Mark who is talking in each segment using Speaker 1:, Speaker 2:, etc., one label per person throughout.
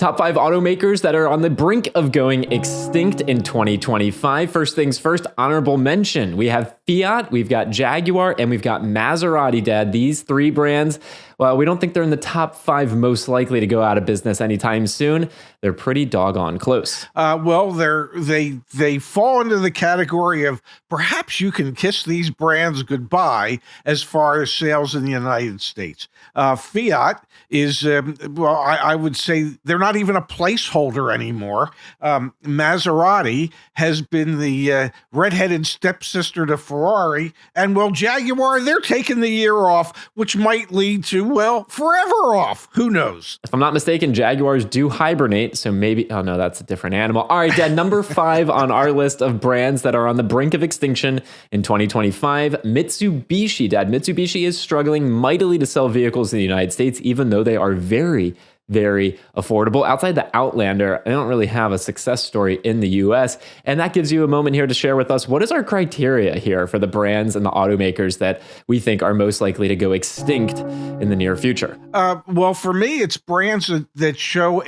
Speaker 1: Top 5 automakers that are on the brink of going extinct in 2025. First things first, honorable mention. We have Fiat, we've got Jaguar, and we've got Maserati, Dad. These three brands, well, we don't think they're in the top 5 most likely to go out of business anytime soon. They're pretty doggone close.
Speaker 2: Well, they fall into the category of perhaps you can kiss these brands goodbye as far as sales in the United States. Fiat is, I would say they're not even a placeholder anymore. Maserati has been the redheaded stepsister to Ferrari, and Jaguar, they're taking the year off, which might lead to, forever off. Who knows?
Speaker 1: If I'm not mistaken, Jaguars do hibernate, so maybe, oh no, that's a different animal. All right, Dad, number 5 on our list of brands that are on the brink of extinction in 2025, Mitsubishi, Dad. Mitsubishi is struggling mightily to sell vehicles in the United States, even though they are very, very affordable. Outside the Outlander, I don't really have a success story in the US. And that gives you a moment here to share with us, what is our criteria here for the brands and the automakers that we think are most likely to go extinct in the near future?
Speaker 2: Well, for me, it's brands that show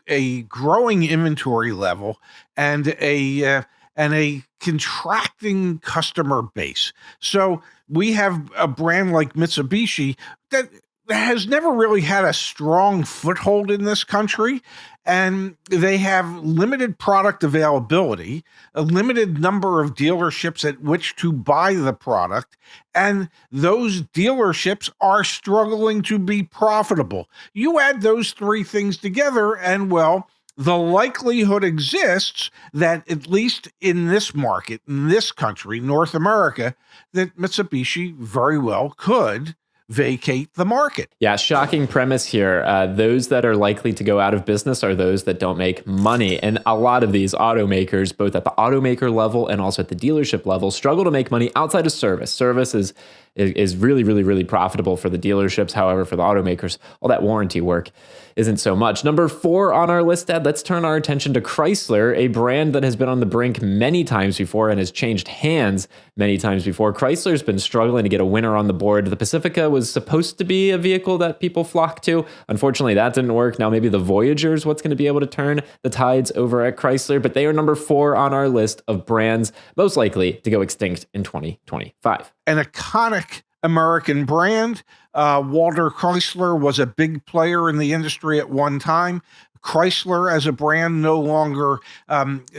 Speaker 2: a growing inventory level and a contracting customer base. So we have a brand like Mitsubishi that has never really had a strong foothold in this country, and they have limited product availability, a limited number of dealerships at which to buy the product, and those dealerships are struggling to be profitable. You add those three things together, and the likelihood exists that at least in this market, in this country, North America, that Mitsubishi very well could vacate the market.
Speaker 1: Yeah, shocking premise here. Those that are likely to go out of business are those that don't make money. And a lot of these automakers, both at the automaker level and also at the dealership level, struggle to make money outside of service. Service is really, really, really profitable for the dealerships. However, for the automakers, all that warranty work isn't so much. Number 4 on our list, Dad, let's turn our attention to Chrysler, a brand that has been on the brink many times before and has changed hands many times before. Chrysler's been struggling to get a winner on the board. The Pacifica was supposed to be a vehicle that people flock to. Unfortunately, that didn't work. Now maybe the Voyager is what's going to be able to turn the tides over at Chrysler, but they are number 4 on our list of brands most likely to go extinct in 2025.
Speaker 2: An iconic American brand. Walter Chrysler was a big player in the industry at one time. Chrysler as a brand no longer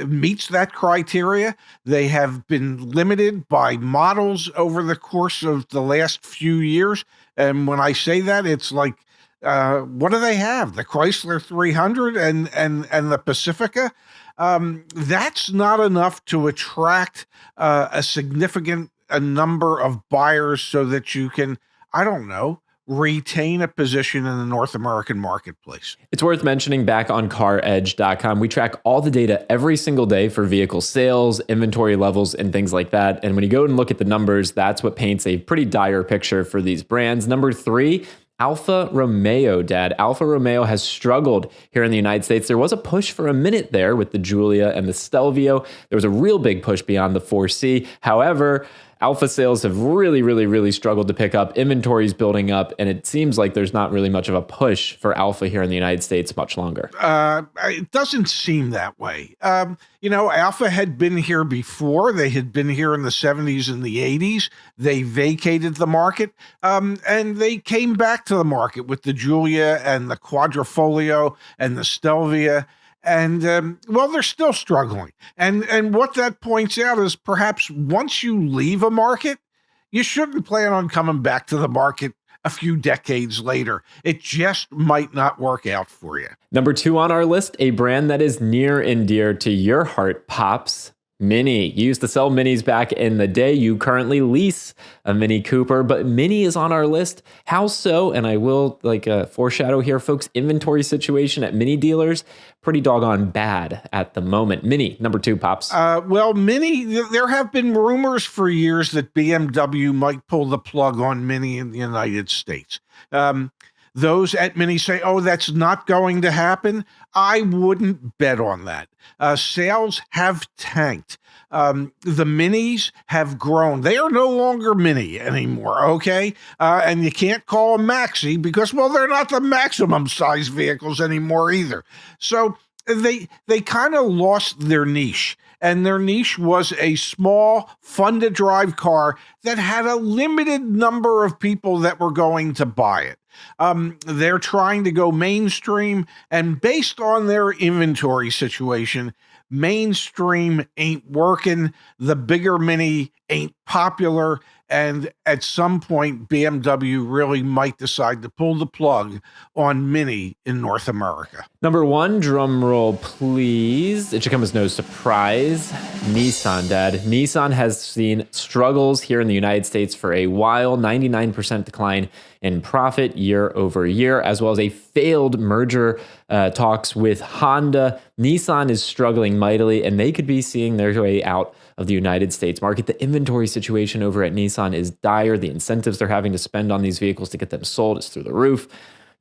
Speaker 2: meets that criteria. They have been limited by models over the course of the last few years. And when I say that, it's like, what do they have? The Chrysler 300 and the Pacifica? That's not enough to attract a significant number of buyers so that you can, retain a position in the North American marketplace.
Speaker 1: It's worth mentioning, back on CarEdge.com, we track all the data every single day for vehicle sales, inventory levels, and things like that. And when you go and look at the numbers, that's what paints a pretty dire picture for these brands. Number 3, Alfa Romeo, Dad. Alfa Romeo has struggled here in the United States. There was a push for a minute there with the Giulia and the Stelvio. There was a real big push beyond the 4C. However, Alfa sales have really, really, really struggled to pick up. Inventory's building up, and it seems like there's not really much of a push for Alfa here in the United States much longer.
Speaker 2: It doesn't seem that way. Alfa had been here before. They had been here in the 70s and the 80s. They vacated the market, and they came back to the market with the Giulia and the Quadrifoglio and the Stelvia. And, they're still struggling. And what that points out is perhaps once you leave a market, you shouldn't plan on coming back to the market a few decades later. It just might not work out for you.
Speaker 1: Number 2 on our list, a brand that is near and dear to your heart, Pops. Mini. You used to sell Minis back in the day. You currently lease a Mini Cooper, but Mini is on our list. How so? And I will foreshadow here, folks, inventory situation at Mini dealers, pretty doggone bad at the moment. Mini, number 2, Pops.
Speaker 2: Mini, there have been rumors for years that BMW might pull the plug on Mini in the United States. those at Mini say, oh, that's not going to happen. I wouldn't bet on that. Sales have tanked. The Minis have grown. They are no longer Mini anymore, okay? And you can't call them Maxi because, well, they're not the maximum size vehicles anymore either. So they kind of lost their niche. And their niche was a small, fun-to-drive car that had a limited number of people that were going to buy it. They're trying to go mainstream, and based on their inventory situation, mainstream ain't working. The bigger Mini ain't popular, and at some point, BMW really might decide to pull the plug on Mini in North America.
Speaker 1: Number one, drum roll, please. It should come as no surprise. Nissan, Dad. Nissan has seen struggles here in the United States for a while. 99% decline in profit year over year, as well as a failed merger talks with Honda. Nissan is struggling mightily, and they could be seeing their way out of the United States market. The inventory situation over at Nissan is dire. The incentives they're having to spend on these vehicles to get them sold is through the roof.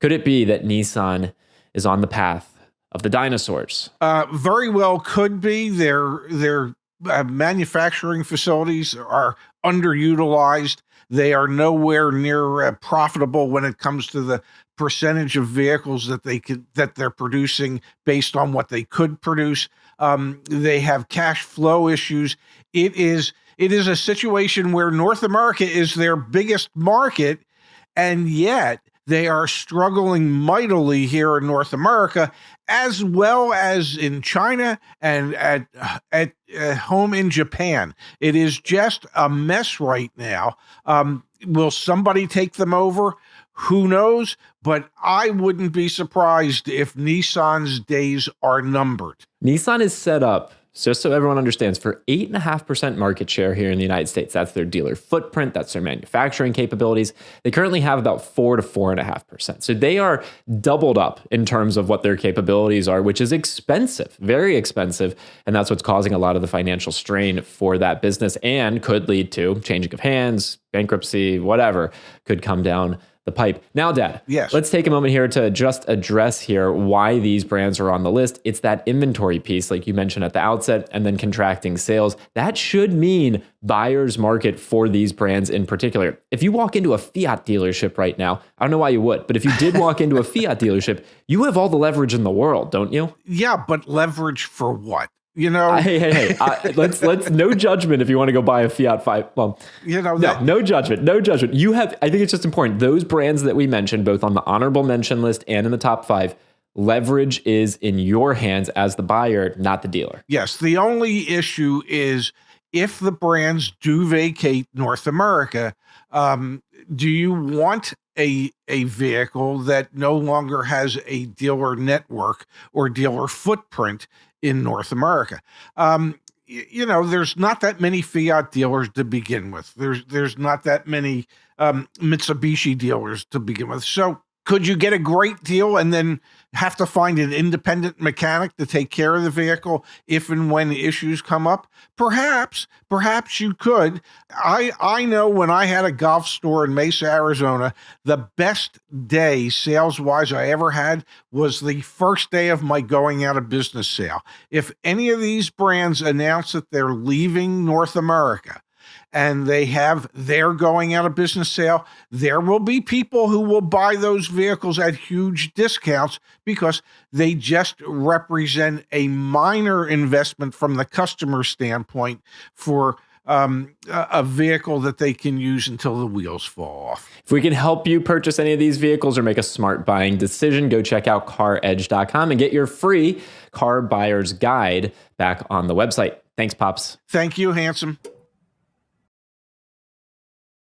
Speaker 1: Could it be that Nissan is on the path of the dinosaurs?
Speaker 2: Very well could be. Their manufacturing facilities are underutilized. They are nowhere near profitable when it comes to the percentage of vehicles that they're producing based on what they could produce. They have cash flow issues. It is a situation where North America is their biggest market, and yet they are struggling mightily here in North America, as well as in China and at home in Japan. It is just a mess right now. Will somebody take them over? Who knows? But I wouldn't be surprised if Nissan's days are numbered.
Speaker 1: Nissan is set up, just so everyone understands, for 8.5% market share here in the United States. That's their dealer footprint. That's their manufacturing capabilities. They currently have about 4 to 4.5%. So they are doubled up in terms of what their capabilities are, which is expensive, very expensive. And that's what's causing a lot of the financial strain for that business and could lead to changing of hands, bankruptcy, whatever could come down the pipe. Now, Dad,
Speaker 2: yes,
Speaker 1: let's take a moment here to just address here why these brands are on the list. It's that inventory piece, like you mentioned at the outset, and then contracting sales. That should mean buyer's market for these brands in particular. If you walk into a Fiat dealership right now, I don't know why you would, but if you did walk into a Fiat dealership, you have all the leverage in the world, don't you?
Speaker 2: Yeah, but leverage for what? You know,
Speaker 1: hey, let's no judgment if you want to go buy a Fiat 5. Well,
Speaker 2: you know,
Speaker 1: no judgment. You have, I think it's just important. Those brands that we mentioned, both on the honorable mention list and in the top 5, leverage is in your hands as the buyer, not the dealer.
Speaker 2: Yes. The only issue is if the brands do vacate North America, do you want a vehicle that no longer has a dealer network or dealer footprint in North America? You know, there's not that many Fiat dealers to begin with. There's not that many Mitsubishi dealers to begin with. So could you get a great deal and then have to find an independent mechanic to take care of the vehicle if and when issues come up? Perhaps you could. I know when I had a golf store in Mesa, Arizona, the best day sales-wise I ever had was the first day of my going out of business sale. If any of these brands announce that they're leaving North America, and they have their going out of business sale, there will be people who will buy those vehicles at huge discounts because they just represent a minor investment from the customer standpoint for a vehicle that they can use until the wheels fall off.
Speaker 1: If we can help you purchase any of these vehicles or make a smart buying decision, go check out CarEdge.com and get your free car buyer's guide back on the website. Thanks, Pops.
Speaker 2: Thank you, Handsome.